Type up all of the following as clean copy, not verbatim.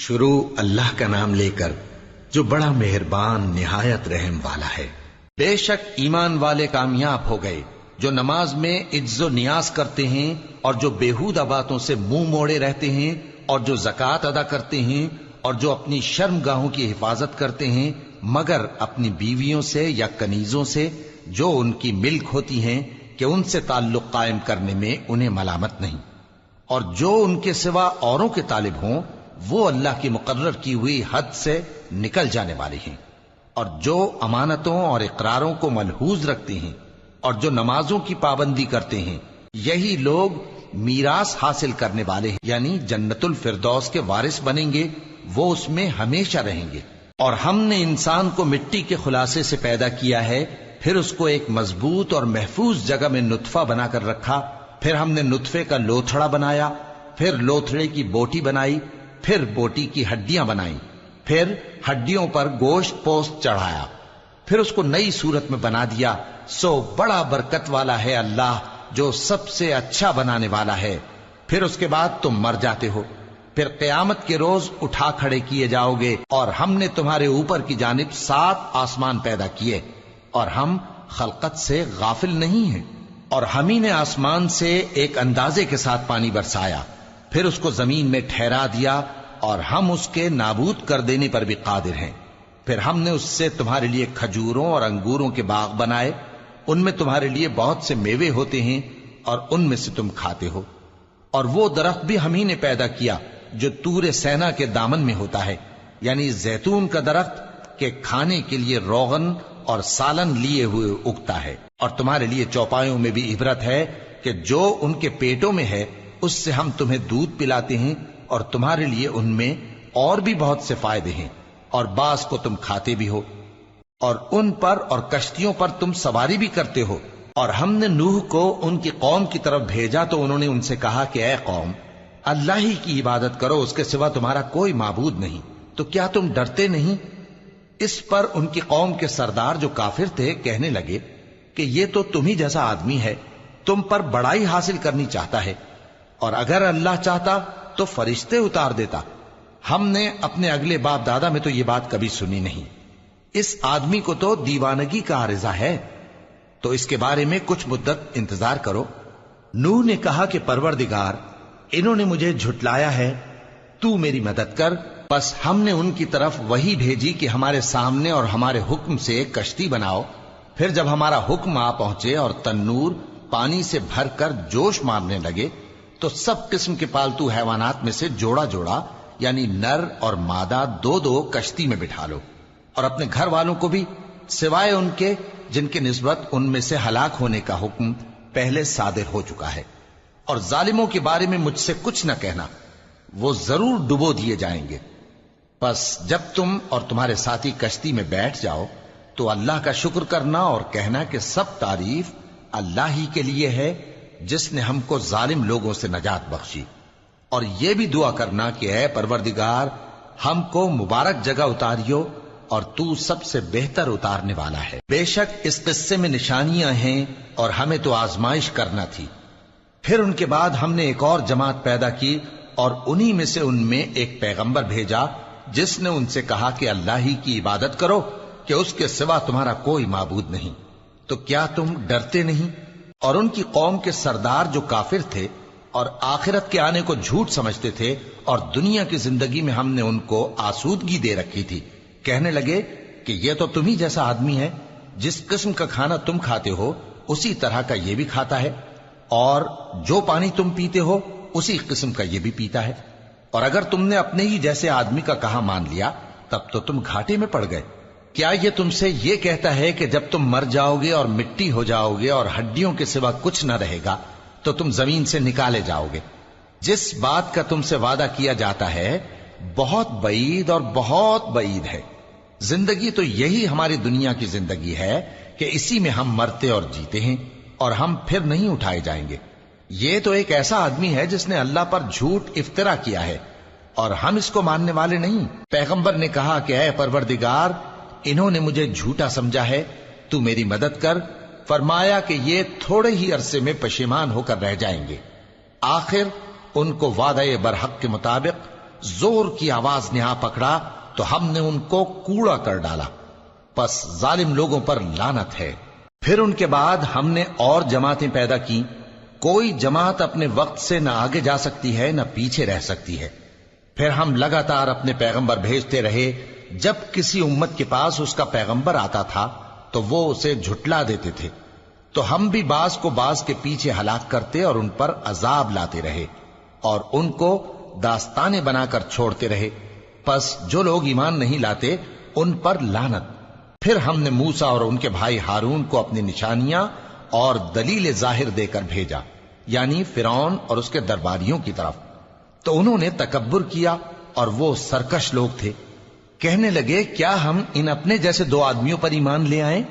شروع اللہ کا نام لے کر جو بڑا مہربان نہایت رحم والا ہے۔ بے شک ایمان والے کامیاب ہو گئے جو نماز میں عجز و نیاز کرتے ہیں اور جو بیہودہ باتوں سے منہ موڑے رہتے ہیں اور جو زکوٰۃ ادا کرتے ہیں اور جو اپنی شرم گاہوں کی حفاظت کرتے ہیں مگر اپنی بیویوں سے یا کنیزوں سے جو ان کی ملک ہوتی ہیں کہ ان سے تعلق قائم کرنے میں انہیں ملامت نہیں، اور جو ان کے سوا اوروں کے طالب ہوں وہ اللہ کی مقرر کی ہوئی حد سے نکل جانے والے ہیں، اور جو امانتوں اور اقراروں کو ملحوظ رکھتے ہیں اور جو نمازوں کی پابندی کرتے ہیں یہی لوگ میراث حاصل کرنے والے ہیں، یعنی جنت الفردوس کے وارث بنیں گے، وہ اس میں ہمیشہ رہیں گے۔ اور ہم نے انسان کو مٹی کے خلاصے سے پیدا کیا ہے، پھر اس کو ایک مضبوط اور محفوظ جگہ میں نطفہ بنا کر رکھا، پھر ہم نے نطفے کا لوتھڑا بنایا، پھر لوتھڑے کی بوٹی بنائی، پھر بوٹی کی ہڈیاں بنائیں، پھر ہڈیوں پر گوشت پوست چڑھایا، پھر اس کو نئی صورت میں بنا دیا۔ سو بڑا برکت والا ہے اللہ جو سب سے اچھا بنانے والا ہے۔ پھر اس کے بعد تم مر جاتے ہو، پھر قیامت کے روز اٹھا کھڑے کیے جاؤ گے، اور ہم نے تمہارے اوپر کی جانب 7 آسمان پیدا کیے، اور ہم خلقت سے غافل نہیں ہیں۔ اور ہم ہی نے آسمان سے ایک اندازے کے ساتھ پانی برسایا، پھر اس کو زمین میں ٹھہرا دیا، اور ہم اس کے نابود کر دینے پر بھی قادر ہیں۔ پھر ہم نے اس سے تمہارے لیے کھجوروں اور انگوروں کے باغ بنائے، ان میں تمہارے لیے بہت سے میوے ہوتے ہیں اور ان میں سے تم کھاتے ہو۔ اور وہ درخت بھی ہم ہی نے پیدا کیا جو طور سینا کے دامن میں ہوتا ہے، یعنی زیتون کا درخت کہ کھانے کے لیے روغن اور سالن لیے ہوئے اگتا ہے۔ اور تمہارے لیے چوپایوں میں بھی عبرت ہے کہ جو ان کے پیٹوں میں ہے اس سے ہم تمہیں دودھ پلاتے ہیں، اور تمہارے لیے ان میں اور بھی بہت سے فائدے ہیں، اور بعض کو تم کھاتے بھی ہو، اور ان پر اور کشتیوں پر تم سواری بھی کرتے ہو۔ اور ہم نے نوح کو ان کی قوم کی طرف بھیجا تو انہوں نے ان سے کہا کہ اے قوم، اللہ ہی کی عبادت کرو، اس کے سوا تمہارا کوئی معبود نہیں، تو کیا تم ڈرتے نہیں؟ اس پر ان کی قوم کے سردار جو کافر تھے کہنے لگے کہ یہ تو تم ہی جیسا آدمی ہے، تم پر بڑائی حاصل کرنی چاہتا ہے، اور اگر اللہ چاہتا تو فرشتے اتار دیتا۔ ہم نے اپنے اگلے باپ دادا میں تو یہ بات کبھی سنی نہیں، اس آدمی کو تو دیوانگی کا عارضہ ہے، تو اس کے بارے میں کچھ مدت انتظار کرو۔ نوح نے کہا کہ پروردگار، انہوں نے مجھے جھٹلایا ہے، تو میری مدد کر۔ بس ہم نے ان کی طرف وحی بھیجی کہ ہمارے سامنے اور ہمارے حکم سے ایک کشتی بناؤ، پھر جب ہمارا حکم آ پہنچے اور تنور پانی سے بھر کر جوش مارنے لگے تو سب قسم کے پالتو حیوانات میں سے جوڑا جوڑا یعنی نر اور مادہ 2 کشتی میں بٹھا لو، اور اپنے گھر والوں کو بھی سوائے ان کے جن کے نسبت ان میں سے ہلاک ہونے کا حکم پہلے صادر ہو چکا ہے۔ اور ظالموں کے بارے میں مجھ سے کچھ نہ کہنا، وہ ضرور ڈبو دیے جائیں گے۔ بس جب تم اور تمہارے ساتھی کشتی میں بیٹھ جاؤ تو اللہ کا شکر کرنا اور کہنا کہ سب تعریف اللہ ہی کے لیے ہے جس نے ہم کو ظالم لوگوں سے نجات بخشی، اور یہ بھی دعا کرنا کہ اے پروردگار ہم کو مبارک جگہ اتاریو، اور تو سب سے بہتر اتارنے والا ہے۔ بے شک اس قصے میں نشانیاں ہیں اور ہمیں تو آزمائش کرنا تھی۔ پھر ان کے بعد ہم نے ایک اور جماعت پیدا کی، اور انہی میں سے ان میں ایک پیغمبر بھیجا جس نے ان سے کہا کہ اللہ ہی کی عبادت کرو کہ اس کے سوا تمہارا کوئی معبود نہیں، تو کیا تم ڈرتے نہیں؟ اور ان کی قوم کے سردار جو کافر تھے اور آخرت کے آنے کو جھوٹ سمجھتے تھے، اور دنیا کی زندگی میں ہم نے ان کو آسودگی دے رکھی تھی، کہنے لگے کہ یہ تو تم ہی جیسا آدمی ہے، جس قسم کا کھانا تم کھاتے ہو اسی طرح کا یہ بھی کھاتا ہے، اور جو پانی تم پیتے ہو اسی قسم کا یہ بھی پیتا ہے، اور اگر تم نے اپنے ہی جیسے آدمی کا کہا مان لیا تب تو تم گھاٹے میں پڑ گئے۔ کیا یہ تم سے یہ کہتا ہے کہ جب تم مر جاؤ گے اور مٹی ہو جاؤ گے اور ہڈیوں کے سوا کچھ نہ رہے گا تو تم زمین سے نکالے جاؤ گے؟ جس بات کا تم سے وعدہ کیا جاتا ہے بہت بعید اور بہت بعید ہے۔ زندگی تو یہی ہماری دنیا کی زندگی ہے کہ اسی میں ہم مرتے اور جیتے ہیں، اور ہم پھر نہیں اٹھائے جائیں گے۔ یہ تو ایک ایسا آدمی ہے جس نے اللہ پر جھوٹ افطرا کیا ہے، اور ہم اس کو ماننے والے نہیں۔ پیغمبر نے کہا کہ اے پروردگار، انہوں نے مجھے جھوٹا سمجھا ہے، تو میری مدد کر۔ فرمایا کہ یہ تھوڑے ہی عرصے میں پشیمان ہو کر رہ جائیں گے، آخر ان کو وعدہ برحق کے مطابق زور کی آواز نے آ پکڑا تو ہم نے ان کو کوڑا کر ڈالا، پس ظالم لوگوں پر لعنت ہے۔ پھر ان کے بعد ہم نے اور جماعتیں پیدا کی، کوئی جماعت اپنے وقت سے نہ آگے جا سکتی ہے نہ پیچھے رہ سکتی ہے۔ پھر ہم لگاتار اپنے پیغمبر بھیجتے رہے، جب کسی امت کے پاس اس کا پیغمبر آتا تھا تو وہ اسے جھٹلا دیتے تھے، تو ہم بھی بعض کو بعض کے پیچھے ہلاک کرتے اور ان پر عذاب لاتے رہے اور ان کو داستانیں بنا کر چھوڑتے رہے۔ پس جو لوگ ایمان نہیں لاتے ان پر لعنت۔ پھر ہم نے موسیٰ اور ان کے بھائی ہارون کو اپنی نشانیاں اور دلیل ظاہر دے کر بھیجا، یعنی فرعون اور اس کے درباریوں کی طرف، تو انہوں نے تکبر کیا اور وہ سرکش لوگ تھے۔ کہنے لگے کیا ہم ان اپنے جیسے دو آدمیوں پر ایمان لے آئیں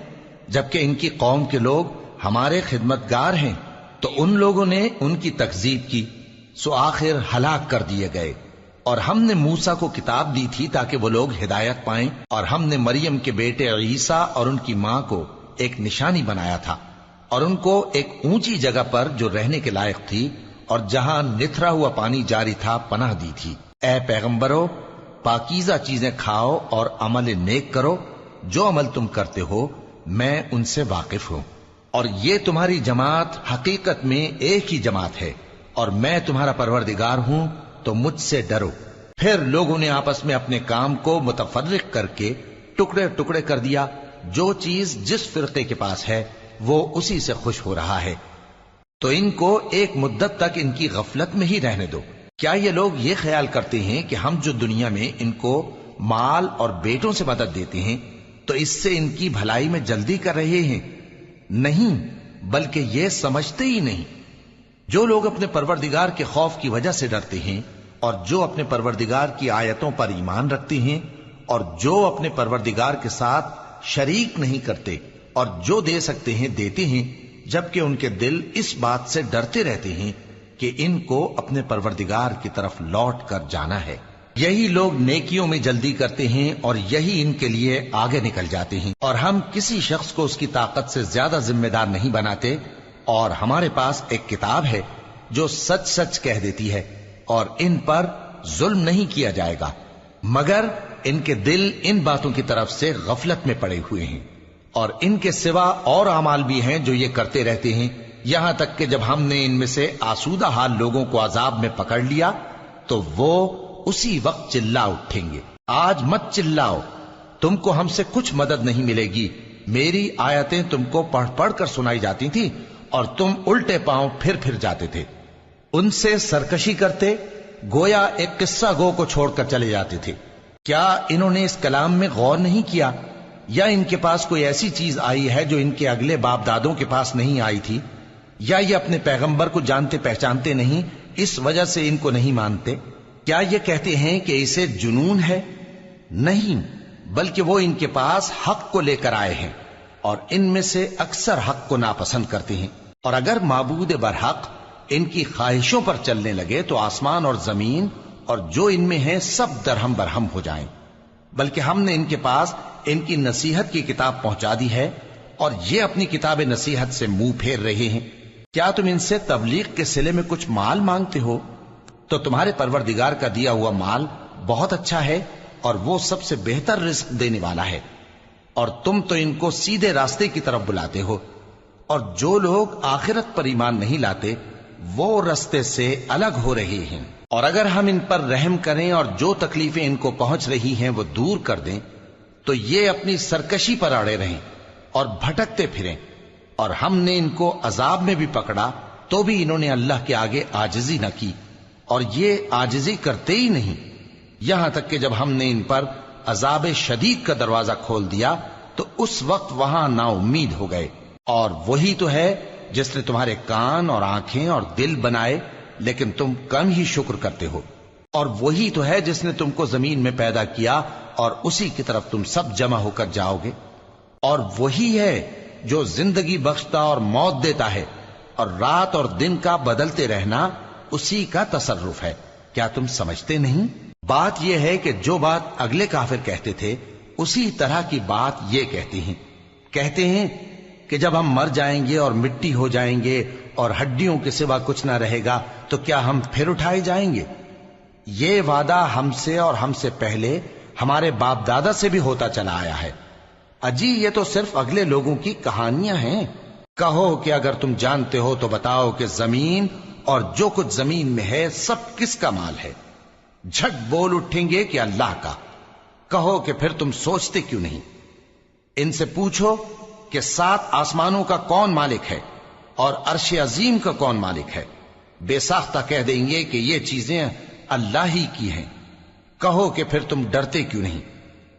جبکہ ان کی قوم کے لوگ ہمارے خدمتگار ہیں؟ تو ان لوگوں نے ان کی تکذیب کی، سو آخر ہلاک کر دیے گئے۔ اور ہم نے موسیٰ کو کتاب دی تھی تاکہ وہ لوگ ہدایت پائیں، اور ہم نے مریم کے بیٹے عیسیٰ اور ان کی ماں کو ایک نشانی بنایا تھا اور ان کو ایک اونچی جگہ پر جو رہنے کے لائق تھی اور جہاں نتھرا ہوا پانی جاری تھا پناہ دی تھی۔ اے پیغمبرو، پاکیزہ چیزیں کھاؤ اور عمل نیک کرو، جو عمل تم کرتے ہو میں ان سے واقف ہوں، اور یہ تمہاری جماعت حقیقت میں ایک ہی جماعت ہے، اور میں تمہارا پروردگار ہوں تو مجھ سے ڈرو۔ پھر لوگوں نے آپس میں اپنے کام کو متفرق کر کے ٹکڑے ٹکڑے کر دیا، جو چیز جس فرقے کے پاس ہے وہ اسی سے خوش ہو رہا ہے، تو ان کو ایک مدت تک ان کی غفلت میں ہی رہنے دو۔ کیا یہ لوگ یہ خیال کرتے ہیں کہ ہم جو دنیا میں ان کو مال اور بیٹوں سے مدد دیتے ہیں تو اس سے ان کی بھلائی میں جلدی کر رہے ہیں؟ نہیں، بلکہ یہ سمجھتے ہی نہیں۔ جو لوگ اپنے پروردگار کے خوف کی وجہ سے ڈرتے ہیں اور جو اپنے پروردگار کی آیتوں پر ایمان رکھتے ہیں اور جو اپنے پروردگار کے ساتھ شریک نہیں کرتے اور جو دے سکتے ہیں دیتے ہیں، جبکہ ان کے دل اس بات سے ڈرتے رہتے ہیں کہ ان کو اپنے پروردگار کی طرف لوٹ کر جانا ہے، یہی لوگ نیکیوں میں جلدی کرتے ہیں اور یہی ان کے لیے آگے نکل جاتے ہیں۔ اور ہم کسی شخص کو اس کی طاقت سے زیادہ ذمہ دار نہیں بناتے، اور ہمارے پاس ایک کتاب ہے جو سچ سچ کہہ دیتی ہے، اور ان پر ظلم نہیں کیا جائے گا، مگر ان کے دل ان باتوں کی طرف سے غفلت میں پڑے ہوئے ہیں۔ اور ان کے سوا اور اعمال بھی ہیں جو یہ کرتے رہتے ہیں، یہاں تک کہ جب ہم نے ان میں سے آسودہ حال لوگوں کو عذاب میں پکڑ لیا تو وہ اسی وقت چلا اٹھیں گے۔ آج مت چلاؤ، تم کو ہم سے کچھ مدد نہیں ملے گی، میری آیتیں تم کو پڑھ پڑھ کر سنائی جاتی تھی اور تم الٹے پاؤں پھر جاتے تھے، ان سے سرکشی کرتے، گویا ایک قصہ گو کو چھوڑ کر چلے جاتے تھے۔ کیا انہوں نے اس کلام میں غور نہیں کیا، یا ان کے پاس کوئی ایسی چیز آئی ہے جو ان کے اگلے باپ دادوں کے پاس نہیں آئی تھی، یا یہ اپنے پیغمبر کو جانتے پہچانتے نہیں اس وجہ سے ان کو نہیں مانتے؟ کیا یہ کہتے ہیں کہ اسے جنون ہے؟ نہیں، بلکہ وہ ان کے پاس حق کو لے کر آئے ہیں، اور ان میں سے اکثر حق کو ناپسند کرتے ہیں۔ اور اگر معبود برحق ان کی خواہشوں پر چلنے لگے تو آسمان اور زمین اور جو ان میں ہے سب درہم برہم ہو جائیں۔ بلکہ ہم نے ان کے پاس ان کی نصیحت کی کتاب پہنچا دی ہے، اور یہ اپنی کتاب نصیحت سے منہ پھیر رہے ہیں۔ کیا تم ان سے تبلیغ کے صلے میں کچھ مال مانگتے ہو؟ تو تمہارے پروردگار کا دیا ہوا مال بہت اچھا ہے، اور وہ سب سے بہتر رزق دینے والا ہے، اور تم تو ان کو سیدھے راستے کی طرف بلاتے ہو۔ اور جو لوگ آخرت پر ایمان نہیں لاتے وہ راستے سے الگ ہو رہے ہیں۔ اور اگر ہم ان پر رحم کریں اور جو تکلیفیں ان کو پہنچ رہی ہیں وہ دور کر دیں تو یہ اپنی سرکشی پر اڑے رہیں اور بھٹکتے پھریں، اور ہم نے ان کو عذاب میں بھی پکڑا تو بھی انہوں نے اللہ کے آگے عاجزی نہ کی، اور یہ عاجزی کرتے ہی نہیں، یہاں تک کہ جب ہم نے ان پر عذاب شدید کا دروازہ کھول دیا تو اس وقت وہاں نا امید ہو گئے۔ اور وہی تو ہے جس نے تمہارے کان اور آنکھیں اور دل بنائے، لیکن تم کم ہی شکر کرتے ہو۔ اور وہی تو ہے جس نے تم کو زمین میں پیدا کیا اور اسی کی طرف تم سب جمع ہو کر جاؤ گے۔ اور وہی ہے جو زندگی بخشتا اور موت دیتا ہے، اور رات اور دن کا بدلتے رہنا اسی کا تصرف ہے۔ کیا تم سمجھتے نہیں؟ بات یہ ہے کہ جو بات اگلے کافر کہتے تھے اسی طرح کی بات یہ کہتے ہیں کہ جب ہم مر جائیں گے اور مٹی ہو جائیں گے اور ہڈیوں کے سوا کچھ نہ رہے گا تو کیا ہم پھر اٹھائے جائیں گے؟ یہ وعدہ ہم سے اور ہم سے پہلے ہمارے باپ دادا سے بھی ہوتا چلا آیا ہے۔ اجی یہ تو صرف اگلے لوگوں کی کہانیاں ہیں۔ کہو کہ اگر تم جانتے ہو تو بتاؤ کہ زمین اور جو کچھ زمین میں ہے سب کس کا مال ہے؟ جھٹ بول اٹھیں گے کہ اللہ کا۔ کہو کہ پھر تم سوچتے کیوں نہیں؟ ان سے پوچھو کہ 7 آسمانوں کا کون مالک ہے اور عرش عظیم کا کون مالک ہے؟ بے ساختہ کہہ دیں گے کہ یہ چیزیں اللہ ہی کی ہیں۔ کہو کہ پھر تم ڈرتے کیوں نہیں؟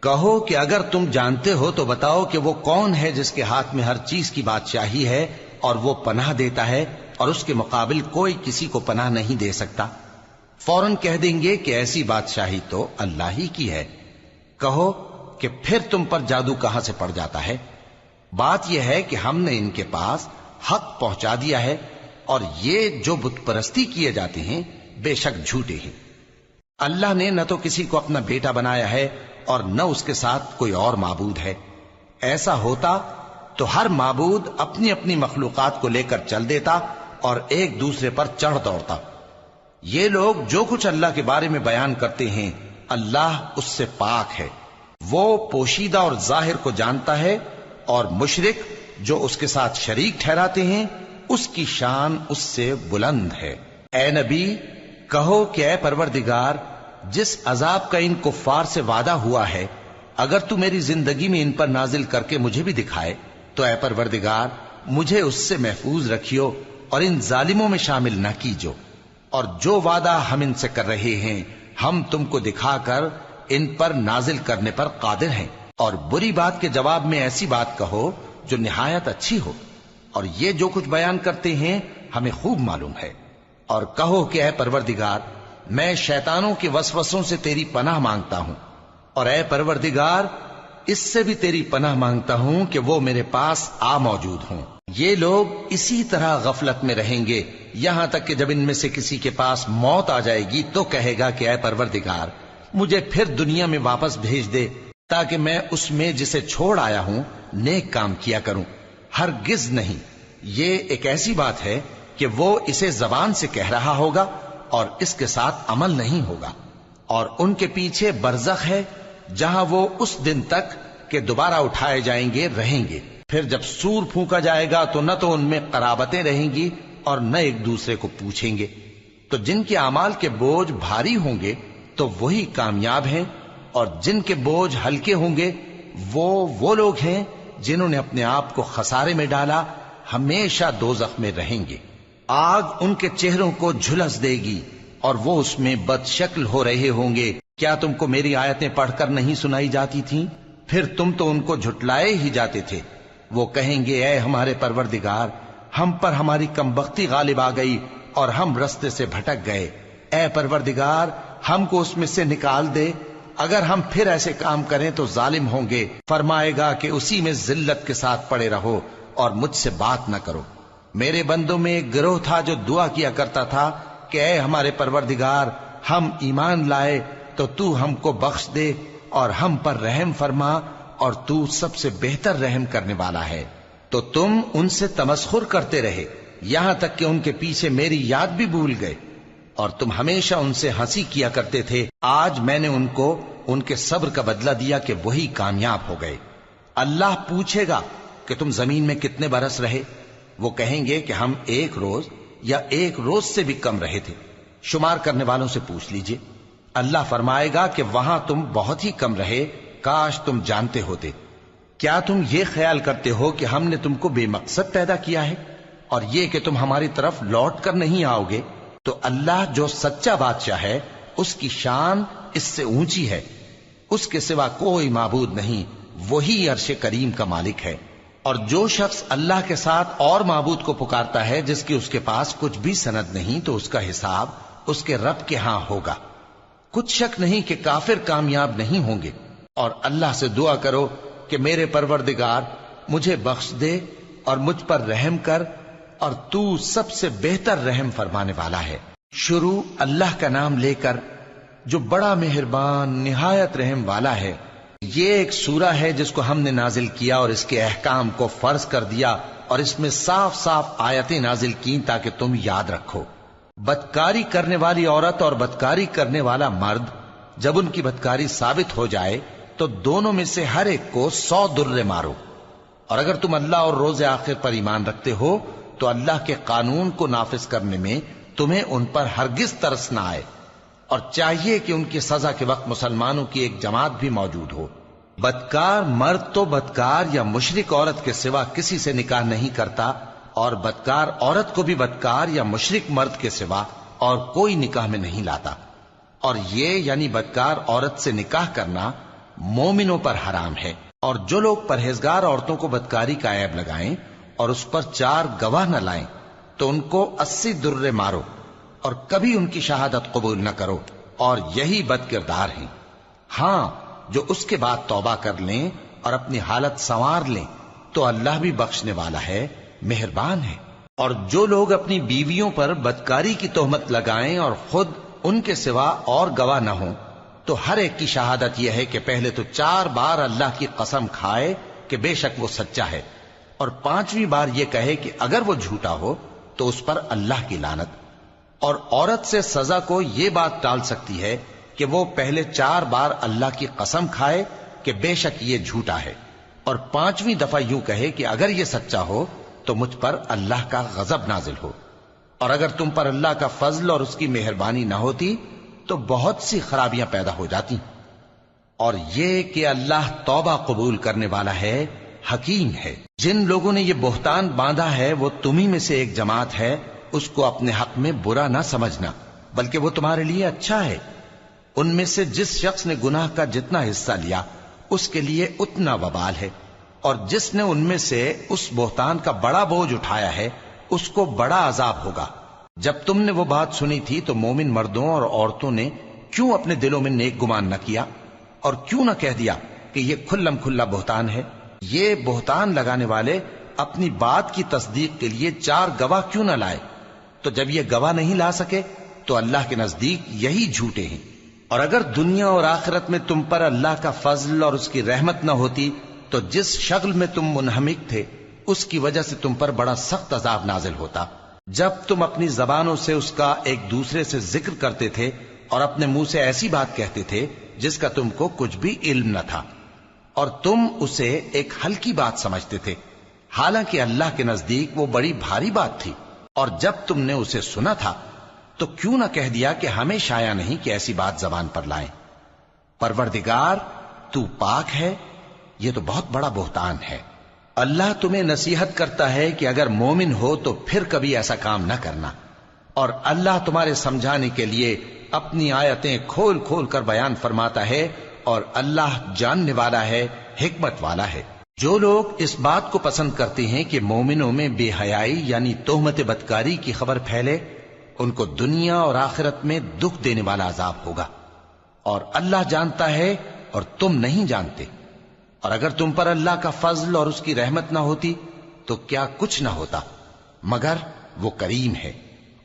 کہو کہ اگر تم جانتے ہو تو بتاؤ کہ وہ کون ہے جس کے ہاتھ میں ہر چیز کی بادشاہی ہے اور وہ پناہ دیتا ہے اور اس کے مقابل کوئی کسی کو پناہ نہیں دے سکتا؟ فوراً کہہ دیں گے کہ ایسی بادشاہی تو اللہ ہی کی ہے۔ کہو کہ پھر تم پر جادو کہاں سے پڑ جاتا ہے؟ بات یہ ہے کہ ہم نے ان کے پاس حق پہنچا دیا ہے اور یہ جو بت پرستی کیے جاتے ہیں بے شک جھوٹے ہیں۔ اللہ نے نہ تو کسی کو اپنا بیٹا بنایا ہے اور نہ اس کے ساتھ کوئی اور معبود ہے۔ ایسا ہوتا تو ہر معبود اپنی اپنی مخلوقات کو لے کر چل دیتا اور ایک دوسرے پر چڑھ دوڑتا۔ یہ لوگ جو کچھ اللہ کے بارے میں بیان کرتے ہیں اللہ اس سے پاک ہے، وہ پوشیدہ اور ظاہر کو جانتا ہے، اور مشرک جو اس کے ساتھ شریک ٹھہراتے ہیں اس کی شان اس سے بلند ہے۔ اے نبی کہو کہ اے پروردگار، جس عذاب کا ان کفار سے وعدہ ہوا ہے اگر تو میری زندگی میں ان پر نازل کر کے مجھے بھی دکھائے تو اے پروردگار مجھے اس سے محفوظ رکھیو اور ان ظالموں میں شامل نہ کیجو، اور جو وعدہ ہم ان سے کر رہے ہیں ہم تم کو دکھا کر ان پر نازل کرنے پر قادر ہیں۔ اور بری بات کے جواب میں ایسی بات کہو جو نہایت اچھی ہو، اور یہ جو کچھ بیان کرتے ہیں ہمیں خوب معلوم ہے۔ اور کہو کہ اے پروردگار میں شیطانوں کے وسوسوں سے تیری پناہ مانگتا ہوں، اور اے پروردگار اس سے بھی تیری پناہ مانگتا ہوں کہ وہ میرے پاس آ موجود ہوں۔ یہ لوگ اسی طرح غفلت میں رہیں گے یہاں تک کہ جب ان میں سے کسی کے پاس موت آ جائے گی تو کہے گا کہ اے پروردگار مجھے پھر دنیا میں واپس بھیج دے تاکہ میں اس میں جسے چھوڑ آیا ہوں نیک کام کیا کروں۔ ہرگز نہیں، یہ ایک ایسی بات ہے کہ وہ اسے زبان سے کہہ رہا ہوگا اور اس کے ساتھ عمل نہیں ہوگا، اور ان کے پیچھے برزخ ہے جہاں وہ اس دن تک کہ دوبارہ اٹھائے جائیں گے رہیں گے۔ پھر جب سور پھونکا جائے گا تو نہ تو ان میں قرابتیں رہیں گی اور نہ ایک دوسرے کو پوچھیں گے۔ تو جن کے اعمال کے بوجھ بھاری ہوں گے تو وہی کامیاب ہیں، اور جن کے بوجھ ہلکے ہوں گے وہ لوگ ہیں جنہوں نے اپنے آپ کو خسارے میں ڈالا، ہمیشہ دوزخ میں رہیں گے۔ آگ ان کے چہروں کو جھلس دے گی اور وہ اس میں بد شکل ہو رہے ہوں گے۔ کیا تم کو میری آیتیں پڑھ کر نہیں سنائی جاتی تھیں؟ پھر تم تو ان کو جھٹلائے ہی جاتے تھے۔ وہ کہیں گے اے ہمارے پروردگار ہم پر ہماری کمبختی غالب آ گئی اور ہم رستے سے بھٹک گئے۔ اے پروردگار ہم کو اس میں سے نکال دے، اگر ہم پھر ایسے کام کریں تو ظالم ہوں گے۔ فرمائے گا کہ اسی میں ذلت کے ساتھ پڑے رہو اور مجھ سے بات نہ کرو۔ میرے بندوں میں ایک گروہ تھا جو دعا کیا کرتا تھا کہ اے ہمارے پروردگار ہم ایمان لائے تو تو ہم کو بخش دے اور ہم پر رحم فرما، اور تو سب سے بہتر رحم کرنے والا ہے۔ تو تم ان سے تمسخر کرتے رہے یہاں تک کہ ان کے پیچھے میری یاد بھی بھول گئے، اور تم ہمیشہ ان سے ہنسی کیا کرتے تھے۔ آج میں نے ان کو ان کے صبر کا بدلہ دیا کہ وہی کامیاب ہو گئے۔ اللہ پوچھے گا کہ تم زمین میں کتنے برس رہے؟ وہ کہیں گے کہ ہم 1 روز یا 1 روز سے بھی کم رہے تھے۔ شمار کرنے والوں سے پوچھ لیجئے۔ اللہ فرمائے گا کہ وہاں تم بہت ہی کم رہے، کاش تم جانتے ہوتے۔ کیا تم یہ خیال کرتے ہو کہ ہم نے تم کو بے مقصد پیدا کیا ہے اور یہ کہ تم ہماری طرف لوٹ کر نہیں آؤ گے؟ تو اللہ جو سچا بادشاہ ہے اس کی شان اس سے اونچی ہے، اس کے سوا کوئی معبود نہیں، وہی عرش کریم کا مالک ہے۔ اور جو شخص اللہ کے ساتھ اور معبود کو پکارتا ہے جس کی اس کے پاس کچھ بھی سند نہیں تو اس کا حساب اس کے رب کے ہاں ہوگا۔ کچھ شک نہیں کہ کافر کامیاب نہیں ہوں گے۔ اور اللہ سے دعا کرو کہ میرے پروردگار مجھے بخش دے اور مجھ پر رحم کر، اور تو سب سے بہتر رحم فرمانے والا ہے۔ شروع اللہ کا نام لے کر جو بڑا مہربان نہایت رحم والا ہے۔ یہ ایک سورہ ہے جس کو ہم نے نازل کیا اور اس کے احکام کو فرض کر دیا، اور اس میں صاف صاف آیتیں نازل کی تاکہ تم یاد رکھو۔ بدکاری کرنے والی عورت اور بدکاری کرنے والا مرد جب ان کی بدکاری ثابت ہو جائے تو دونوں میں سے ہر ایک کو 100 درے مارو. اور اگر تم اللہ اور روز آخر پر ایمان رکھتے ہو تو اللہ کے قانون کو نافذ کرنے میں تمہیں ان پر ہرگز ترس نہ آئے، اور چاہیے کہ ان کی سزا کے وقت مسلمانوں کی ایک جماعت بھی موجود ہو. بدکار مرد تو بدکار یا مشرک عورت کے سوا کسی سے نکاح نہیں کرتا، اور بدکار عورت کو بھی بدکار یا مشرک مرد کے سوا اور کوئی نکاح میں نہیں لاتا. اور یہ یعنی بدکار عورت سے نکاح کرنا مومنوں پر حرام ہے. اور جو لوگ پرہیزگار عورتوں کو بدکاری کا عیب لگائیں اور اس پر 4 گواہ نہ لائیں تو ان کو 80 درے مارو، اور کبھی ان کی شہادت قبول نہ کرو، اور یہی بد کردار ہیں. ہاں، جو اس کے بعد توبہ کر لیں اور اپنی حالت سنوار لیں تو اللہ بھی بخشنے والا ہے، مہربان ہے. اور جو لوگ اپنی بیویوں پر بدکاری کی تہمت لگائیں اور خود ان کے سوا اور گواہ نہ ہوں تو ہر ایک کی شہادت یہ ہے کہ پہلے تو 4 بار اللہ کی قسم کھائے کہ بے شک وہ سچا ہے، اور 5ویں بار یہ کہے کہ اگر وہ جھوٹا ہو تو اس پر اللہ کی لعنت. اور عورت سے سزا کو یہ بات ٹال سکتی ہے کہ وہ پہلے 4 بار اللہ کی قسم کھائے کہ بے شک یہ جھوٹا ہے، اور 5ویں دفعہ یوں کہے کہ اگر یہ سچا ہو تو مجھ پر اللہ کا غضب نازل ہو. اور اگر تم پر اللہ کا فضل اور اس کی مہربانی نہ ہوتی تو بہت سی خرابیاں پیدا ہو جاتی. اور یہ کہ اللہ توبہ قبول کرنے والا ہے، حکیم ہے. جن لوگوں نے یہ بہتان باندھا ہے وہ تمہیں میں سے ایک جماعت ہے، اس کو اپنے حق میں برا نہ سمجھنا، بلکہ وہ تمہارے لیے اچھا ہے. ان میں سے جس شخص نے گناہ کا جتنا حصہ لیا اس کے لیے اتنا وبال ہے، اور جس نے ان میں سے اس بہتان کا بڑا بوجھ اٹھایا ہے اس کو بڑا عذاب ہوگا. جب تم نے وہ بات سنی تھی تو مومن مردوں اور عورتوں نے کیوں اپنے دلوں میں نیک گمان نہ کیا، اور کیوں نہ کہہ دیا کہ یہ کھلم کھلا بہتان ہے؟ یہ بہتان لگانے والے اپنی بات کی تصدیق کے لیے 4 گواہ کیوں نہ لائے؟ تو جب یہ گواہ نہیں لا سکے تو اللہ کے نزدیک یہی جھوٹے ہیں. اور اگر دنیا اور آخرت میں تم پر اللہ کا فضل اور اس کی رحمت نہ ہوتی تو جس شغل میں تم منہمک تھے اس کی وجہ سے تم پر بڑا سخت عذاب نازل ہوتا. جب تم اپنی زبانوں سے اس کا ایک دوسرے سے ذکر کرتے تھے اور اپنے منہ سے ایسی بات کہتے تھے جس کا تم کو کچھ بھی علم نہ تھا، اور تم اسے ایک ہلکی بات سمجھتے تھے، حالانکہ اللہ کے نزدیک وہ بڑی بھاری بات تھی. اور جب تم نے اسے سنا تھا تو کیوں نہ کہہ دیا کہ ہمیں شایع نہیں کہ ایسی بات زبان پر لائیں؟ پروردگار تو پاک ہے، یہ تو بہت بڑا بہتان ہے. اللہ تمہیں نصیحت کرتا ہے کہ اگر مومن ہو تو پھر کبھی ایسا کام نہ کرنا، اور اللہ تمہارے سمجھانے کے لیے اپنی آیتیں کھول کھول کر بیان فرماتا ہے، اور اللہ جاننے والا ہے، حکمت والا ہے. جو لوگ اس بات کو پسند کرتے ہیں کہ مومنوں میں بے حیائی یعنی تہمت بدکاری کی خبر پھیلے، ان کو دنیا اور آخرت میں دکھ دینے والا عذاب ہوگا. اور اللہ جانتا ہے اور تم نہیں جانتے. اور اگر تم پر اللہ کا فضل اور اس کی رحمت نہ ہوتی تو کیا کچھ نہ ہوتا، مگر وہ کریم ہے.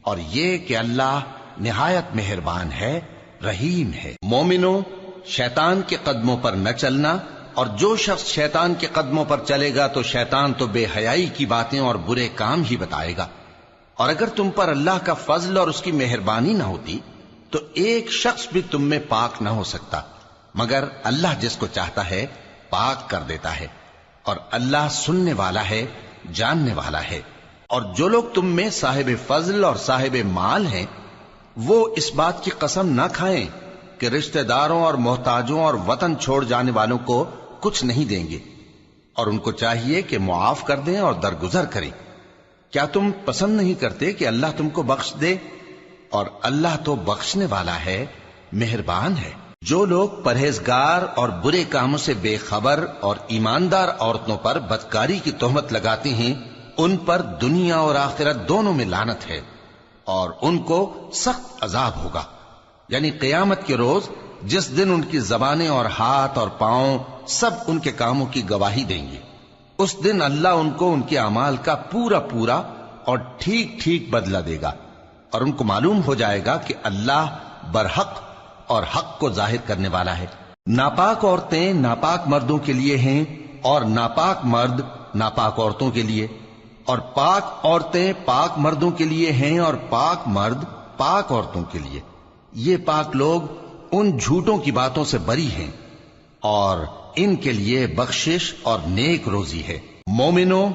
اور یہ کہ اللہ نہایت مہربان ہے، رحیم ہے. مومنوں، شیطان کے قدموں پر نہ چلنا، اور جو شخص شیطان کے قدموں پر چلے گا تو شیطان تو بے حیائی کی باتیں اور برے کام ہی بتائے گا. اور اگر تم پر اللہ کا فضل اور اس کی مہربانی نہ ہوتی تو ایک شخص بھی تم میں پاک نہ ہو سکتا، مگر اللہ جس کو چاہتا ہے پاک کر دیتا ہے. اور اللہ سننے والا ہے، جاننے والا ہے. اور جو لوگ تم میں صاحب فضل اور صاحب مال ہیں وہ اس بات کی قسم نہ کھائیں کہ رشتہ داروں اور محتاجوں اور وطن چھوڑ جانے والوں کو کچھ نہیں دیں گے، اور ان کو چاہیے کہ معاف کر دیں اور درگزر کریں. کیا تم پسند نہیں کرتے کہ اللہ تم کو بخش دے؟ اور اللہ تو بخشنے والا ہے، مہربان ہے. جو لوگ پرہیزگار اور برے کاموں سے بے خبر اور ایماندار عورتوں پر بدکاری کی تہمت لگاتے ہیں ان پر دنیا اور آخرت دونوں میں لعنت ہے، اور ان کو سخت عذاب ہوگا. یعنی قیامت کے روز جس دن ان کی زبانیں اور ہاتھ اور پاؤں سب ان کے کاموں کی گواہی دیں گے، اس دن اللہ ان کو ان کے اعمال کا پورا پورا اور ٹھیک ٹھیک بدلہ دے گا، اور ان کو معلوم ہو جائے گا کہ اللہ برحق اور حق کو ظاہر کرنے والا ہے. ناپاک عورتیں ناپاک مردوں کے لیے ہیں، اور ناپاک مرد ناپاک عورتوں کے لیے، اور پاک عورتیں پاک مردوں کے لیے ہیں، اور پاک مرد پاک عورتوں کے لیے، یہ پاک لوگ ان جھوٹوں کی باتوں سے بری ہیں اور ان کے لیے بخشش اور نیک روزی ہے۔ مومنوں،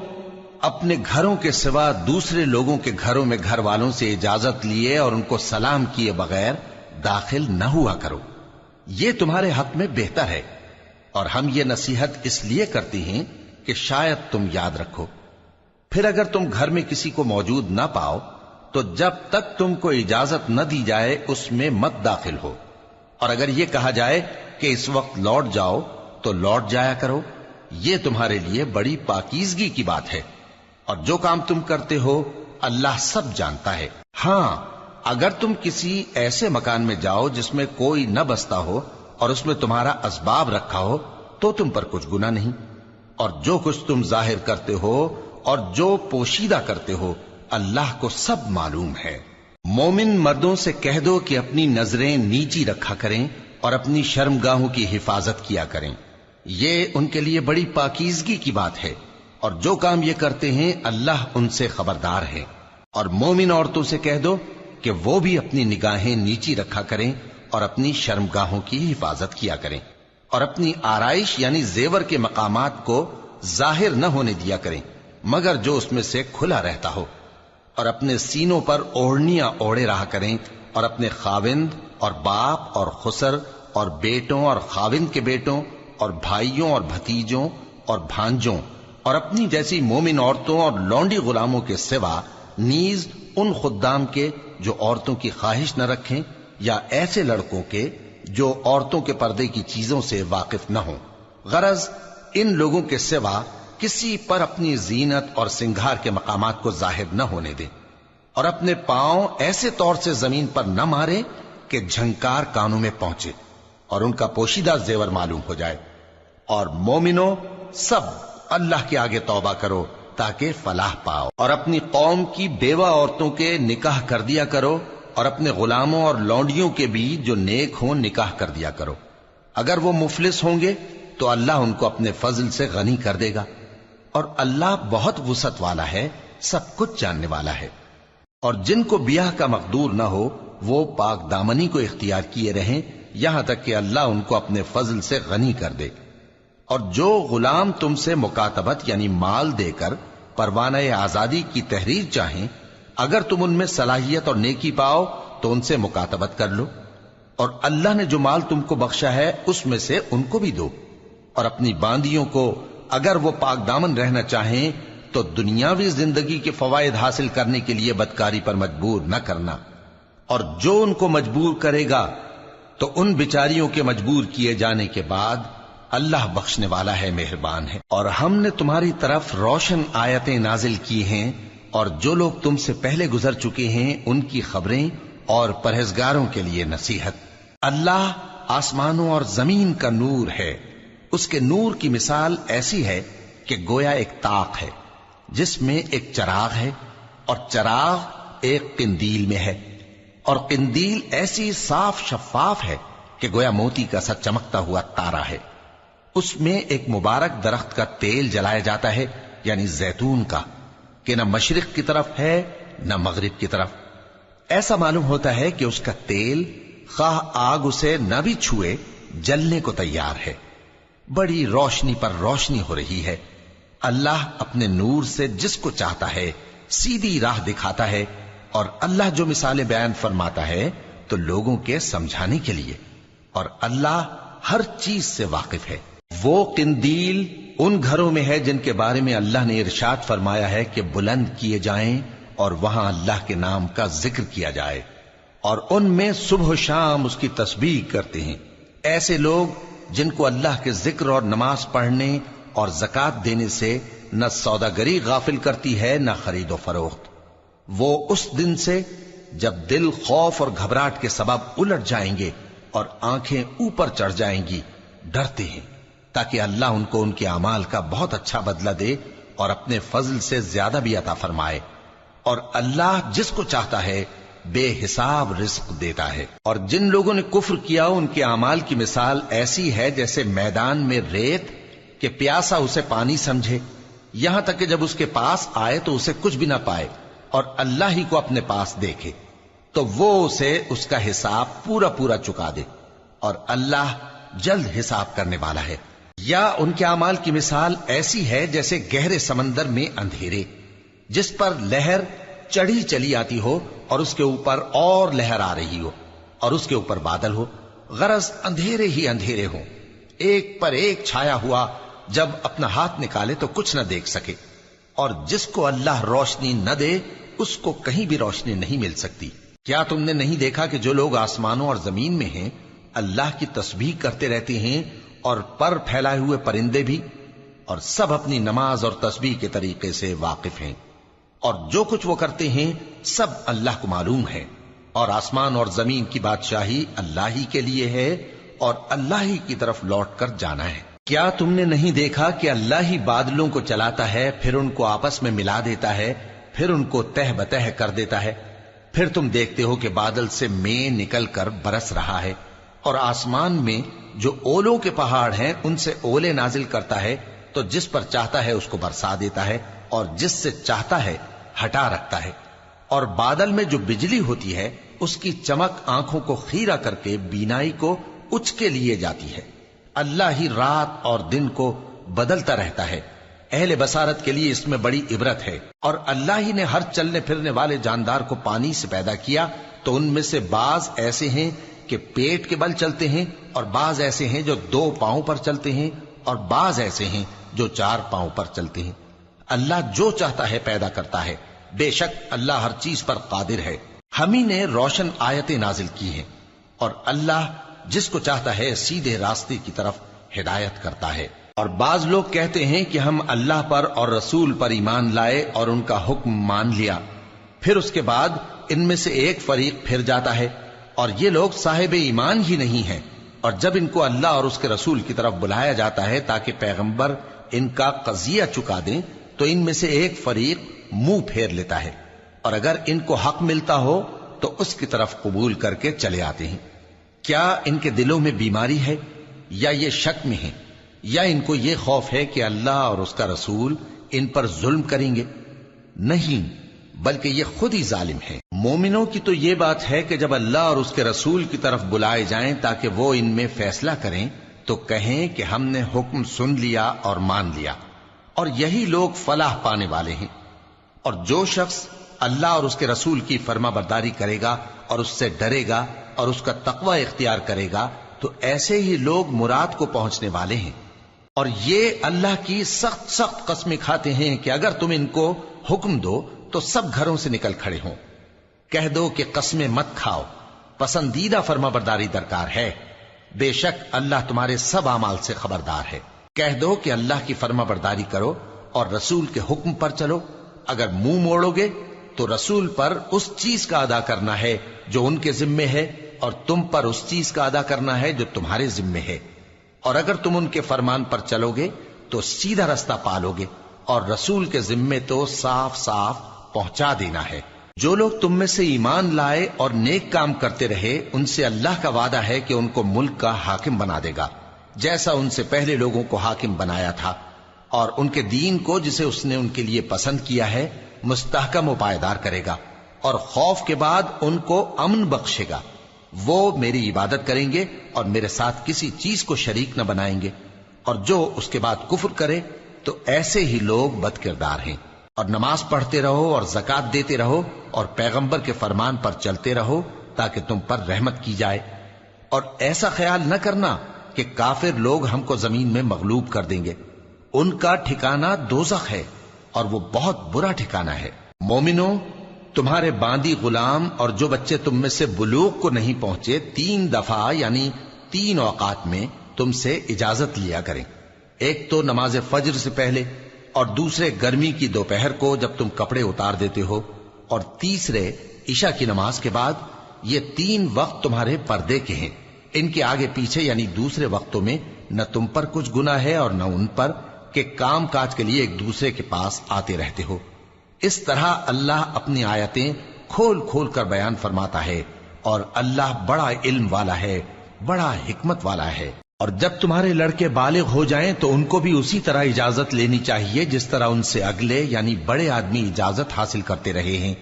اپنے گھروں کے سوا دوسرے لوگوں کے گھروں میں گھر والوں سے اجازت لیے اور ان کو سلام کیے بغیر داخل نہ ہوا کرو، یہ تمہارے حق میں بہتر ہے، اور ہم یہ نصیحت اس لیے کرتے ہیں کہ شاید تم یاد رکھو۔ پھر اگر تم گھر میں کسی کو موجود نہ پاؤ تو جب تک تم کو اجازت نہ دی جائے اس میں مت داخل ہو، اور اگر یہ کہا جائے کہ اس وقت لوٹ جاؤ تو لوٹ جایا کرو، یہ تمہارے لیے بڑی پاکیزگی کی بات ہے، اور جو کام تم کرتے ہو اللہ سب جانتا ہے۔ ہاں، اگر تم کسی ایسے مکان میں جاؤ جس میں کوئی نہ بستا ہو اور اس میں تمہارا اسباب رکھا ہو تو تم پر کچھ گناہ نہیں، اور جو کچھ تم ظاہر کرتے ہو اور جو پوشیدہ کرتے ہو اللہ کو سب معلوم ہے۔ مومن مردوں سے کہہ دو کہ اپنی نظریں نیچی رکھا کریں اور اپنی شرمگاہوں کی حفاظت کیا کریں، یہ ان کے لیے بڑی پاکیزگی کی بات ہے، اور جو کام یہ کرتے ہیں اللہ ان سے خبردار ہے۔ اور مومن عورتوں سے کہہ دو کہ وہ بھی اپنی نگاہیں نیچی رکھا کریں اور اپنی شرمگاہوں کی حفاظت کیا کریں، اور اپنی آرائش یعنی زیور کے مقامات کو ظاہر نہ ہونے دیا کریں مگر جو اس میں سے کھلا رہتا ہو، اور اپنے سینوں پر اوڑھنیاں اوڑھے رہا کریں، اور اپنے خاوند اور باپ اور خسر اور بیٹوں اور خاوند کے بیٹوں اور بھائیوں اور بھتیجوں اور بھانجوں اور اپنی جیسی مومن عورتوں اور لونڈی غلاموں کے سوا نیز ان خدام کے جو عورتوں کی خواہش نہ رکھیں، یا ایسے لڑکوں کے جو عورتوں کے پردے کی چیزوں سے واقف نہ ہوں۔ غرض ان لوگوں کے سوا کسی پر اپنی زینت اور سنگھار کے مقامات کو ظاہر نہ ہونے دیں، اور اپنے پاؤں ایسے طور سے زمین پر نہ مارے کہ جھنکار کانوں میں پہنچے اور ان کا پوشیدہ زیور معلوم ہو جائے۔ اور مومنوں، سب اللہ کے آگے توبہ کرو تاکہ فلاح پاؤ، اور اپنی قوم کی بیوہ عورتوں کے نکاح کر دیا کرو، اور اپنے غلاموں اور لونڈیوں کے بھی جو نیک ہوں نکاح کر دیا کرو۔ اگر وہ مفلس ہوں گے تو اللہ ان کو اپنے فضل سے غنی کر دے گا، اور اللہ بہت وسعت والا ہے، سب کچھ جاننے والا ہے۔ اور جن کو بیاہ کا مقدور نہ ہو وہ پاک دامنی کو اختیار کیے رہیں یہاں تک کہ اللہ ان کو اپنے فضل سے غنی کر دے۔ اور جو غلام تم سے مکاتبت یعنی مال دے کر پروانہ آزادی کی تحریر چاہیں، اگر تم ان میں صلاحیت اور نیکی پاؤ تو ان سے مکاتبت کر لو، اور اللہ نے جو مال تم کو بخشا ہے اس میں سے ان کو بھی دو۔ اور اپنی باندیوں کو اگر وہ پاک دامن رہنا چاہیں تو دنیاوی زندگی کے فوائد حاصل کرنے کے لیے بدکاری پر مجبور نہ کرنا، اور جو ان کو مجبور کرے گا تو ان بیچاریوں کے مجبور کیے جانے کے بعد اللہ بخشنے والا ہے، مہربان ہے۔ اور ہم نے تمہاری طرف روشن آیتیں نازل کی ہیں، اور جو لوگ تم سے پہلے گزر چکے ہیں ان کی خبریں اور پرہیزگاروں کے لیے نصیحت۔ اللہ آسمانوں اور زمین کا نور ہے، اس کے نور کی مثال ایسی ہے کہ گویا ایک طاق ہے جس میں ایک چراغ ہے، اور چراغ ایک قندیل میں ہے، اور قندیل ایسی صاف شفاف ہے کہ گویا موتی کا سا چمکتا ہوا تارا ہے۔ اس میں ایک مبارک درخت کا تیل جلایا جاتا ہے یعنی زیتون کا، کہ نہ مشرق کی طرف ہے نہ مغرب کی طرف۔ ایسا معلوم ہوتا ہے کہ اس کا تیل خواہ آگ اسے نہ بھی چھوئے جلنے کو تیار ہے، بڑی روشنی پر روشنی ہو رہی ہے۔ اللہ اپنے نور سے جس کو چاہتا ہے سیدھی راہ دکھاتا ہے، اور اللہ جو مثالیں بیان فرماتا ہے تو لوگوں کے سمجھانے کے لیے، اور اللہ ہر چیز سے واقف ہے۔ وہ قندیل ان گھروں میں ہے جن کے بارے میں اللہ نے ارشاد فرمایا ہے کہ بلند کیے جائیں اور وہاں اللہ کے نام کا ذکر کیا جائے، اور ان میں صبح و شام اس کی تسبیح کرتے ہیں۔ ایسے لوگ جن کو اللہ کے ذکر اور نماز پڑھنے اور زکوٰۃ دینے سے نہ سوداگری غافل کرتی ہے نہ خرید و فروخت، وہ اس دن سے جب دل خوف اور گھبراہٹ کے سبب الٹ جائیں گے اور آنکھیں اوپر چڑھ جائیں گی ڈرتے ہیں، تاکہ اللہ ان کو ان کے اعمال کا بہت اچھا بدلہ دے اور اپنے فضل سے زیادہ بھی عطا فرمائے۔ اور اللہ جس کو چاہتا ہے بے حساب رزق دیتا ہے۔ اور جن لوگوں نے کفر کیا ان کے اعمال کی مثال ایسی ہے جیسے میدان میں ریت کہ پیاسا اسے پانی سمجھے، یہاں تک کہ جب اس کے پاس آئے تو اسے کچھ بھی نہ پائے اور اللہ ہی کو اپنے پاس دیکھے۔ تو وہ اسے اس کا حساب پورا پورا چکا دے، اور اللہ جلد حساب کرنے والا ہے۔ یا ان کے اعمال کی مثال ایسی ہے جیسے گہرے سمندر میں اندھیرے، جس پر لہر چڑھی چلی آتی ہو اور اس کے اوپر اور لہر آ رہی ہو اور اس کے اوپر بادل ہو، غرض اندھیرے ہی اندھیرے ہوں، ایک پر ایک چھایا ہوا، جب اپنا ہاتھ نکالے تو کچھ نہ دیکھ سکے، اور جس کو اللہ روشنی نہ دے اس کو کہیں بھی روشنی نہیں مل سکتی۔ کیا تم نے نہیں دیکھا کہ جو لوگ آسمانوں اور زمین میں ہیں اللہ کی تسبیح کرتے رہتے ہیں، اور پر پھیلائے ہوئے پرندے بھی، اور سب اپنی نماز اور تسبیح کے طریقے سے واقف ہیں، اور جو کچھ وہ کرتے ہیں سب اللہ کو معلوم ہے، اور آسمان اور زمین کی بادشاہی اللہ ہی کے لیے ہے، اور اللہ ہی کی طرف لوٹ کر جانا ہے۔ کیا تم نے نہیں دیکھا کہ اللہ ہی بادلوں کو چلاتا ہے، پھر ان کو آپس میں ملا دیتا ہے، پھر ان کو تہ بتہ کر دیتا ہے، پھر تم دیکھتے ہو کہ بادل سے مے نکل کر برس رہا ہے، اور آسمان میں جو اولوں کے پہاڑ ہیں ان سے اولے نازل کرتا ہے، تو جس پر چاہتا ہے اس کو برسا دیتا ہے، اور جس سے چاہتا ہے ہٹا رکھتا ہے، اور بادل میں جو بجلی ہوتی ہے اس کی چمک آنکھوں کو خیرہ کر کے بینائی کو اچکے لیے جاتی ہے۔ اللہ ہی رات اور دن کو بدلتا رہتا ہے، اہل بصارت کے لیے اس میں بڑی عبرت ہے۔ اور اللہ ہی نے ہر چلنے پھرنے والے جاندار کو پانی سے پیدا کیا، تو ان میں سے بعض ایسے ہیں کہ پیٹ کے بل چلتے ہیں، اور بعض ایسے ہیں جو 2 پاؤں پر چلتے ہیں، اور بعض ایسے ہیں جو 4 پاؤں پر چلتے ہیں۔ اللہ جو چاہتا ہے پیدا کرتا ہے، بے شک اللہ ہر چیز پر قادر ہے۔ ہم ہی نے روشن آیتیں نازل کی ہیں، اور اللہ جس کو چاہتا ہے سیدھے راستے کی طرف ہدایت کرتا ہے۔ اور بعض لوگ کہتے ہیں کہ ہم اللہ پر اور رسول پر ایمان لائے اور ان کا حکم مان لیا، پھر اس کے بعد ان میں سے ایک فریق پھر جاتا ہے، اور یہ لوگ صاحب ایمان ہی نہیں ہیں، اور جب ان کو اللہ اور اس کے رسول کی طرف بلایا جاتا ہے تاکہ پیغمبر ان کا قضیہ چکا دیں، تو ان میں سے ایک فریق منہ پھیر لیتا ہے، اور اگر ان کو حق ملتا ہو تو اس کی طرف قبول کر کے چلے آتے ہیں۔ کیا ان کے دلوں میں بیماری ہے، یا یہ شک میں ہیں، یا ان کو یہ خوف ہے کہ اللہ اور اس کا رسول ان پر ظلم کریں گے؟ نہیں، بلکہ یہ خود ہی ظالم ہیں۔ مومنوں کی تو یہ بات ہے کہ جب اللہ اور اس کے رسول کی طرف بلائے جائیں تاکہ وہ ان میں فیصلہ کریں، تو کہیں کہ ہم نے حکم سن لیا اور مان لیا، اور یہی لوگ فلاح پانے والے ہیں۔ اور جو شخص اللہ اور اس کے رسول کی فرما برداری کرے گا اور اس سے ڈرے گا اور اس کا تقوی اختیار کرے گا، تو ایسے ہی لوگ مراد کو پہنچنے والے ہیں۔ اور یہ اللہ کی سخت سخت قسمیں کھاتے ہیں کہ اگر تم ان کو حکم دو تو سب گھروں سے نکل کھڑے ہوں۔ کہہ دو کہ قسمیں مت کھاؤ، پسندیدہ فرما برداری درکار ہے، بے شک اللہ تمہارے سب اعمال سے خبردار ہے۔ کہہ دو کہ اللہ کی فرما برداری کرو اور رسول کے حکم پر چلو، اگر منہ موڑو گے تو رسول پر اس چیز کا ادا کرنا ہے جو ان کے ذمے ہے، اور تم پر اس چیز کا ادا کرنا ہے جو تمہارے ذمے ہے، اور اگر تم ان کے فرمان پر چلو گے تو سیدھا رستہ پالو گے، اور رسول کے ذمے تو صاف صاف پہنچا دینا ہے۔ جو لوگ تم میں سے ایمان لائے اور نیک کام کرتے رہے، ان سے اللہ کا وعدہ ہے کہ ان کو ملک کا حاکم بنا دے گا، جیسا ان سے پہلے لوگوں کو حاکم بنایا تھا، اور ان کے دین کو جسے اس نے ان کے لیے پسند کیا ہے مستحکم و پائیدار کرے گا، اور خوف کے بعد ان کو امن بخشے گا۔ وہ میری عبادت کریں گے اور میرے ساتھ کسی چیز کو شریک نہ بنائیں گے، اور جو اس کے بعد کفر کرے تو ایسے ہی لوگ بد کردار ہیں۔ اور نماز پڑھتے رہو اور زکوٰۃ دیتے رہو اور پیغمبر کے فرمان پر چلتے رہو تاکہ تم پر رحمت کی جائے، اور ایسا خیال نہ کرنا کہ کافر لوگ ہم کو زمین میں مغلوب کر دیں گے، ان کا ٹھکانہ دوزخ ہے اور وہ بہت برا ٹھکانہ ہے۔ مومنوں، تمہارے باندی غلام اور جو بچے تم میں سے بلوغ کو نہیں پہنچے 3 دفعہ یعنی 3 اوقات میں تم سے اجازت لیا کریں، ایک تو نماز فجر سے پہلے، اور دوسرے گرمی کی دوپہر کو جب تم کپڑے اتار دیتے ہو، اور تیسرے عشاء کی نماز کے بعد۔ یہ 3 وقت تمہارے پردے کے ہیں، ان کے آگے پیچھے یعنی دوسرے وقتوں میں نہ تم پر کچھ گناہ ہے اور نہ ان پر، کہ کام کاج کے لیے ایک دوسرے کے پاس آتے رہتے ہو۔ اس طرح اللہ اپنی آیتیں کھول کھول کر بیان فرماتا ہے، اور اللہ بڑا علم والا ہے، بڑا حکمت والا ہے۔ اور جب تمہارے لڑکے بالغ ہو جائیں تو ان کو بھی اسی طرح اجازت لینی چاہیے جس طرح ان سے اگلے یعنی بڑے آدمی اجازت حاصل کرتے رہے ہیں۔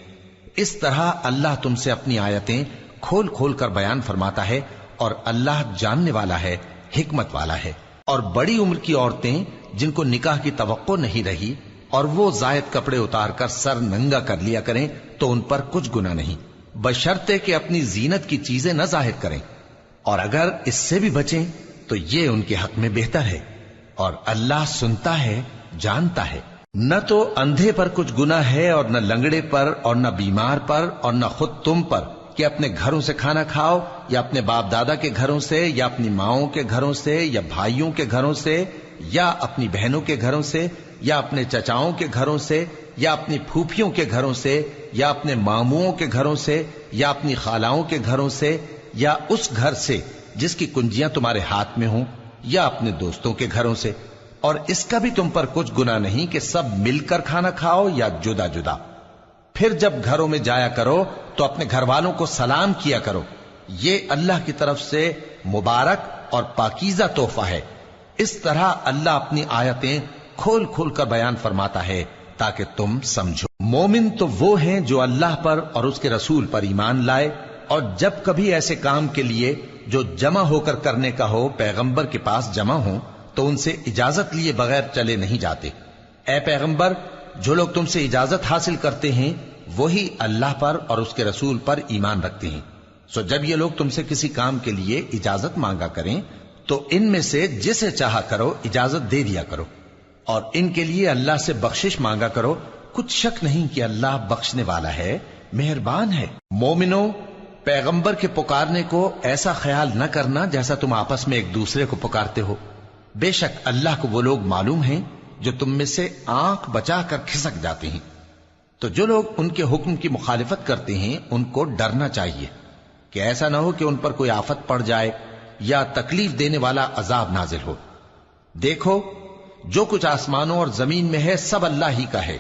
اس طرح اللہ تم سے اپنی آیتیں کھول کھول کر بیان فرماتا ہے، اور اللہ جاننے والا ہے، حکمت والا ہے۔ اور بڑی عمر کی عورتیں جن کو نکاح کی توقع نہیں رہی اور وہ زائد کپڑے اتار کر سر ننگا کر لیا کریں تو ان پر کچھ گناہ نہیں، بشرطے کہ اپنی زینت کی چیزیں نہ ظاہر کریں، اور اگر اس سے بھی بچیں تو یہ ان کے حق میں بہتر ہے، اور اللہ سنتا ہے، جانتا ہے۔ نہ تو اندھے پر کچھ گناہ ہے، اور نہ لنگڑے پر، اور نہ بیمار پر، اور نہ خود تم پر کہ اپنے گھروں سے کھانا کھاؤ، یا اپنے باپ دادا کے گھروں سے، یا اپنی ماؤں کے گھروں سے، یا بھائیوں کے گھروں سے، یا اپنی بہنوں کے گھروں سے، یا اپنے چچاؤں کے گھروں سے، یا اپنی پھوپھیوں کے گھروں سے، یا اپنے ماموؤں کے گھروں سے، یا اپنی خالاؤں کے گھروں سے، یا اس گھر سے جس کی کنجیاں تمہارے ہاتھ میں ہوں، یا اپنے دوستوں کے گھروں سے۔ اور اس کا بھی تم پر کچھ گناہ نہیں کہ سب مل کر کھانا کھاؤ یا جدا جدا۔ پھر جب گھروں میں جایا کرو تو اپنے گھر والوں کو سلام کیا کرو، یہ اللہ کی طرف سے مبارک اور پاکیزہ تحفہ ہے۔ اس طرح اللہ اپنی آیتیں کھول کھول کر بیان فرماتا ہے تاکہ تم سمجھو۔ مومن تو وہ ہیں جو اللہ پر اور اس کے رسول پر ایمان لائے، اور جب کبھی ایسے کام کے لیے جو جمع ہو کر کرنے کا ہو پیغمبر کے پاس جمع ہوں تو ان سے اجازت لیے بغیر چلے نہیں جاتے۔ اے پیغمبر، جو لوگ تم سے اجازت حاصل کرتے ہیں وہی اللہ پر اور اس کے رسول پر ایمان رکھتے ہیں، سو جب یہ لوگ تم سے کسی کام کے لیے اجازت مانگا کریں تو ان میں سے جسے چاہا کرو اجازت دے دیا کرو، اور ان کے لیے اللہ سے بخشش مانگا کرو، کچھ شک نہیں کہ اللہ بخشنے والا ہے، مہربان ہے۔ مومنو، پیغمبر کے پکارنے کو ایسا خیال نہ کرنا جیسا تم آپس میں ایک دوسرے کو پکارتے ہو، بے شک اللہ کو وہ لوگ معلوم ہیں جو تم میں سے آنکھ بچا کر کھسک جاتے ہیں۔ تو جو لوگ ان کے حکم کی مخالفت کرتے ہیں ان کو ڈرنا چاہیے کہ ایسا نہ ہو کہ ان پر کوئی آفت پڑ جائے یا تکلیف دینے والا عذاب نازل ہو۔ دیکھو، جو کچھ آسمانوں اور زمین میں ہے سب اللہ ہی کا ہے،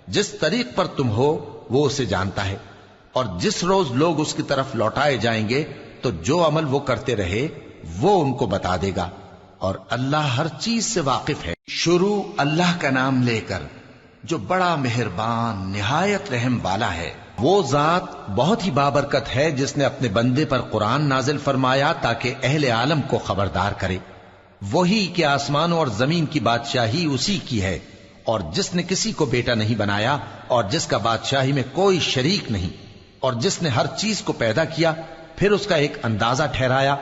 جس طریق پر تم ہو وہ اسے جانتا ہے، اور جس روز لوگ اس کی طرف لوٹائے جائیں گے تو جو عمل وہ کرتے رہے وہ ان کو بتا دے گا، اور اللہ ہر چیز سے واقف ہے۔ شروع اللہ کا نام لے کر جو بڑا مہربان نہایت رحم والا ہے۔ وہ ذات بہت ہی بابرکت ہے جس نے اپنے بندے پر قرآن نازل فرمایا تاکہ اہل عالم کو خبردار کرے۔ وہی کہ آسمانوں اور زمین کی بادشاہی اسی کی ہے، اور جس نے کسی کو بیٹا نہیں بنایا اور جس کا بادشاہی میں کوئی شریک نہیں، اور جس نے ہر چیز کو پیدا کیا پھر اس کا ایک اندازہ ٹھہرایا،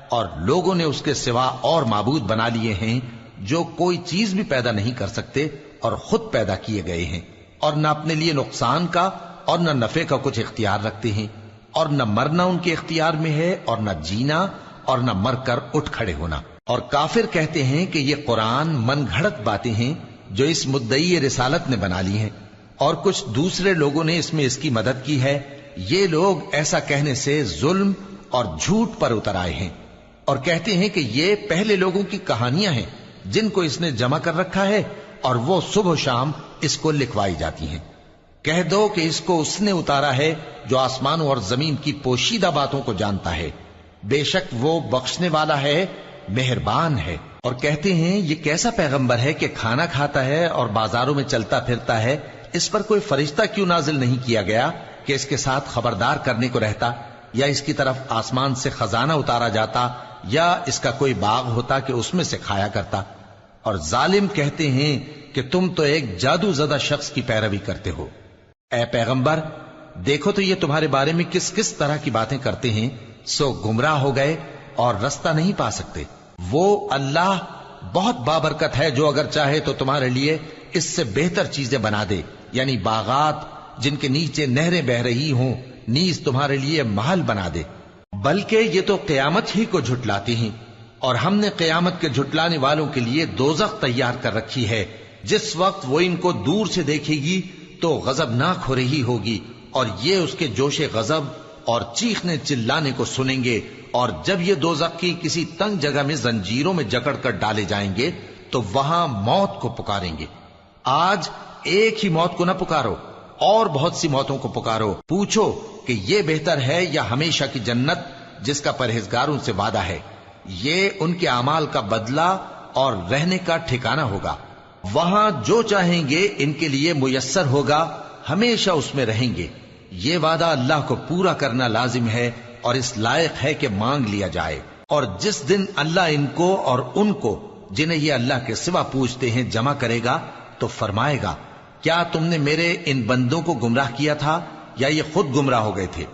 اور لوگوں نے اس کے سوا اور معبود بنا لیے ہیں جو کوئی چیز بھی پیدا نہیں کر سکتے اور خود پیدا کیے گئے ہیں، اور نہ اپنے لیے نقصان کا اور نہ نفع کا کچھ اختیار رکھتے ہیں، اور نہ مرنا ان کے اختیار میں ہے اور نہ جینا اور نہ مر کر اٹھ کھڑے ہونا۔ اور کافر کہتے ہیں کہ یہ قرآن من گھڑت باتیں ہیں جو اس مدعی رسالت نے بنا لی ہیں، اور کچھ دوسرے لوگوں نے اس میں اس کی مدد کی ہے۔ یہ لوگ ایسا کہنے سے ظلم اور جھوٹ پر اتر آئے ہیں، اور کہتے ہیں کہ یہ پہلے لوگوں کی کہانیاں ہیں جن کو اس نے جمع کر رکھا ہے اور وہ صبح و شام اس کو لکھوائی جاتی ہیں۔ کہہ دو کہ اس کو اس نے اتارا ہے جو آسمانوں اور زمین کی پوشیدہ باتوں کو جانتا ہے، بے شک وہ بخشنے والا ہے، مہربان ہے۔ اور کہتے ہیں یہ کیسا پیغمبر ہے کہ کھانا کھاتا ہے اور بازاروں میں چلتا پھرتا ہے، اس پر کوئی فرشتہ کیوں نازل نہیں کیا گیا کہ اس کے ساتھ خبردار کرنے کو رہتا، یا اس کی طرف آسمان سے خزانہ اتارا جاتا، یا اس کا کوئی باغ ہوتا کہ اس میں سے کھایا کرتا۔ اور ظالم کہتے ہیں کہ تم تو ایک جادو زدہ شخص کی پیروی کرتے ہو۔ اے پیغمبر، دیکھو تو یہ تمہارے بارے میں کس کس طرح کی باتیں کرتے ہیں، سو گمراہ ہو گئے اور رستہ نہیں پا سکتے۔ وہ اللہ بہت بابرکت ہے جو اگر چاہے تو تمہارے لیے اس سے بہتر چیزیں بنا دے، یعنی باغات جن کے نیچے نہریں بہ رہی ہوں، نیز تمہارے لیے محل بنا دے۔ بلکہ یہ تو قیامت ہی کو جھٹلاتی ہیں، اور ہم نے قیامت کے جھٹلانے والوں کے لیے دوزخ تیار کر رکھی ہے، جس وقت وہ ان کو دور سے دیکھے گی تو غضبناک ہو رہی ہوگی، اور یہ اس کے جوش غضب اور چیخنے چلانے کو سنیں گے، اور جب یہ دوزخ کی کسی تنگ جگہ میں زنجیروں میں جکڑ کر ڈالے جائیں گے تو وہاں موت کو پکاریں گے۔ آج ایک ہی موت کو نہ پکارو، اور بہت سی موتوں کو پکارو، پوچھو کہ یہ بہتر ہے یا ہمیشہ کی جنت جس کا پرہیزگاروں سے وعدہ ہے، یہ ان کے اعمال کا بدلہ اور رہنے کا ٹھکانہ ہوگا، وہاں جو چاہیں گے ان کے لیے میسر ہوگا، ہمیشہ اس میں رہیں گے، یہ وعدہ اللہ کو پورا کرنا لازم ہے اور اس لائق ہے کہ مانگ لیا جائے۔ اور جس دن اللہ ان کو اور ان کو جنہیں یہ اللہ کے سوا پوجتے ہیں جمع کرے گا تو فرمائے گا، کیا تم نے میرے ان بندوں کو گمراہ کیا تھا یا یہ خود گمراہ ہو گئے تھے؟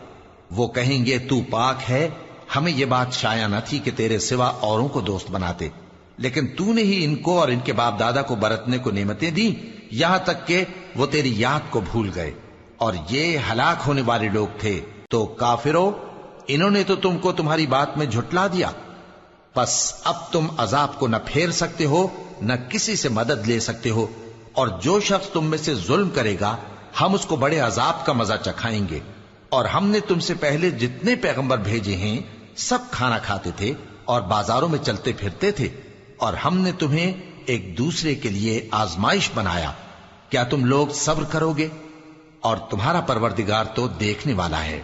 وہ کہیں گے تو پاک ہے، ہمیں یہ بات شایع نہ تھی کہ تیرے سوا اوروں کو دوست بناتے، لیکن تو نے ہی ان کو اور ان کے باپ دادا کو برتنے کو نعمتیں دی، یہاں تک کہ وہ تیری یاد کو بھول گئے، اور یہ ہلاک ہونے والے لوگ تھے۔ تو کافرو، انہوں نے تو تم کو تمہاری بات میں جھٹلا دیا، پس اب تم عذاب کو نہ پھیر سکتے ہو نہ کسی سے مدد لے سکتے ہو، اور جو شخص تم میں سے ظلم کرے گا ہم اس کو بڑے عذاب کا مزہ چکھائیں گے۔ اور ہم نے تم سے پہلے جتنے پیغمبر بھیجے ہیں سب کھانا کھاتے تھے اور بازاروں میں چلتے پھرتے تھے، اور ہم نے تمہیں ایک دوسرے کے لیے آزمائش بنایا، کیا تم لوگ صبر کرو گے؟ اور تمہارا پروردگار تو دیکھنے والا ہے۔